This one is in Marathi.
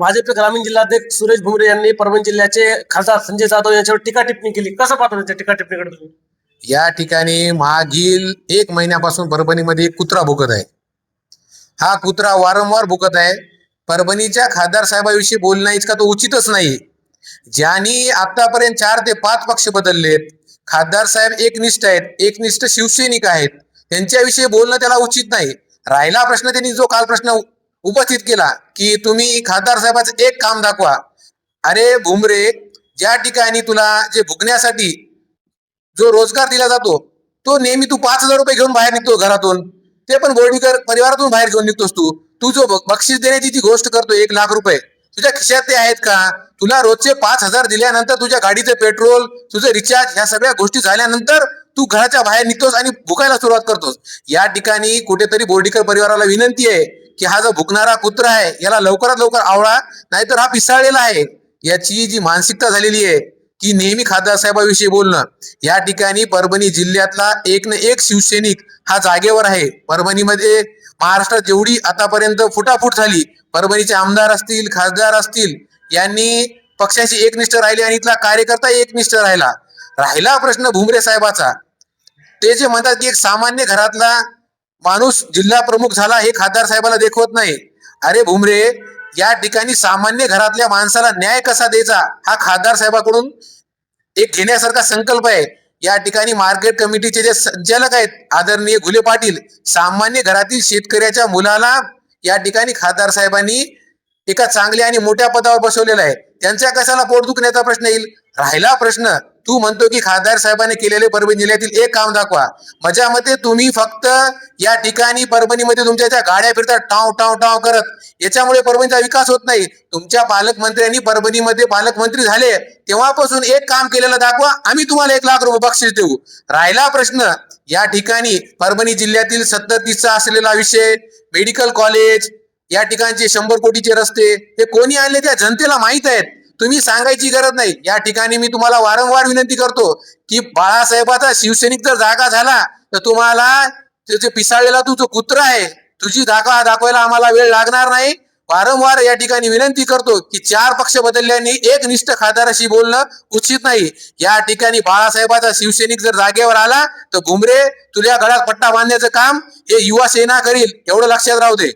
भाजपचे ग्रामीण जिल्हाध्यक्ष सुरेश भुमरे यांनी परभणी जिल्ह्याचे खासदार संजय जाधव यांच्यावर टीका टिप्पणी केली. कसं पाहता त्यांच्या टीका टिप्पणीकडे तुम्ही? या ठिकाणी मागील 1 महिन्यापासून परभणीमध्ये एक कुत्रा भुकत आहे. हा कुत्रा वारंवार भुकत आहे. परभणीच्या खासदार साहेबांविषयी बोलणं इतका तो उचितच नाही. ज्यांनी आतापर्यंत 4 ते 5 पक्ष बदललेत, खासदार साहेब एकनिष्ठ आहेत, एकनिष्ठ शिवसैनिक आहेत, त्यांच्याविषयी बोलणं त्याला उचित नाही. राहिला प्रश्न, त्यांनी जो काल प्रश्न उपस्थित केला की तुम्ही खासदार साहेबाचं एक काम दाखवा. अरे भुमरे, ज्या ठिकाणी तुला जे भुकण्यासाठी जो रोजगार दिला जातो तो नेहमी तू 5,000 रुपये घेऊन बाहेर निघतो घरातून, ते पण बोर्डीकर परिवारातून बाहेर घेऊन निघतोस. तू जो बक्षीस देण्याची जी गोष्ट करतो 1,00,000 रुपये, तुझ्या खिशात ते आहेत का? तुला रोजचे 5,000 दिल्यानंतर तुझ्या गाडीचे पेट्रोल, तुझं रिचार्ज, ह्या सगळ्या गोष्टी झाल्यानंतर तू घराच्या बाहेर निघतोस आणि भुकायला सुरुवात करतोस. या ठिकाणी कुठेतरी बोर्डीकर परिवाराला विनंती आहे की हा जो भुकणारा कुत्रा आहे याला लवकरात लवकर आवळा, नाहीतर हा पिसाळलेला आहे. याची जी मानसिकता झालेली आहे की नेहमी खासदार साहेबांविषयी बोलणं, या ठिकाणी परभणी जिल्ह्यातला एक न एक शिवसैनिक हा जागेवर आहे. परभणीमध्ये महाराष्ट्रात जेवढी आतापर्यंत फुटाफूट झाली, परभणीचे आमदार असतील, खासदार असतील, यांनी पक्षाशी एकनिष्ठ राहिले आणि इथला कार्यकर्ता एकनिष्ठ राहिला. राहिला प्रश्न भुमरे साहेबाचा, ते जे म्हणतात की एक सामान्य घरातला माणूस जिल्हा प्रमुख झाला हे खासदार साहेबाला देखवत नाही. अरे भुमरे, या ठिकाणी सामान्य घरातल्या माणसाला न्याय कसा द्यायचा हा खासदार साहेबाकडून एक घेण्यासारखा संकल्प आहे. या ठिकाणी मार्केट कमिटीचे जे संचालक आहेत आदरणीय घुले पाटील, सामान्य घरातील शेतकऱ्याच्या मुलाला या ठिकाणी खासदार साहेबांनी एका चांगल्या आणि मोठ्या पदावर बसवलेलं आहे. त्यांच्या कशाला पोट दुखण्याचा प्रश्न येईल? राहिला प्रश्न, तू म्हणतो की खासदार साहेबांनी केलेले परभणी जिल्ह्यातील एक काम दाखवा. माझ्या मते तुम्ही फक्त या ठिकाणी परभणीमध्ये तुमच्या त्या गाड्या फिरतात टाव टाव टाव करत, याच्यामुळे परभणीचा विकास होत नाही. तुमच्या पालकमंत्र्यांनी परभणीमध्ये पालकमंत्री झाले तेव्हापासून एक काम केलेलं दाखवा, आम्ही तुम्हाला 1,00,000 रुपये बक्षीस देऊ. राहिला प्रश्न, या ठिकाणी परभणी जिल्ह्यातील 70-30चा असलेला विषय, मेडिकल कॉलेज, या ठिकाणचे 100 कोटीचे रस्ते, हे कोणी आणले त्या जनतेला माहित आहेत. तुम्ही सांगायची गरज नाही. या ठिकाणी मी तुम्हाला वारंवार विनंती करतो की बाळासाहेबाचा शिवसैनिक जर जागा झाला तर तुम्हाला त्याचे पिसाळलेला तू जो कुत्रा आहे, तुझी दाखवायला आम्हाला वेळ लागणार नाही. वारंवार या ठिकाणी विनंती करतो की 4 पक्ष बदलल्याने एकनिष्ठ खासदाराशी बोलणं उचित नाही. या ठिकाणी बाळासाहेबाचा शिवसैनिक जर जागेवर आला तर भुमरे, तुझ्या गळ्यात पट्टा बांधण्याचं काम हे युवा सेना करील, एवढं लक्षात राहू दे.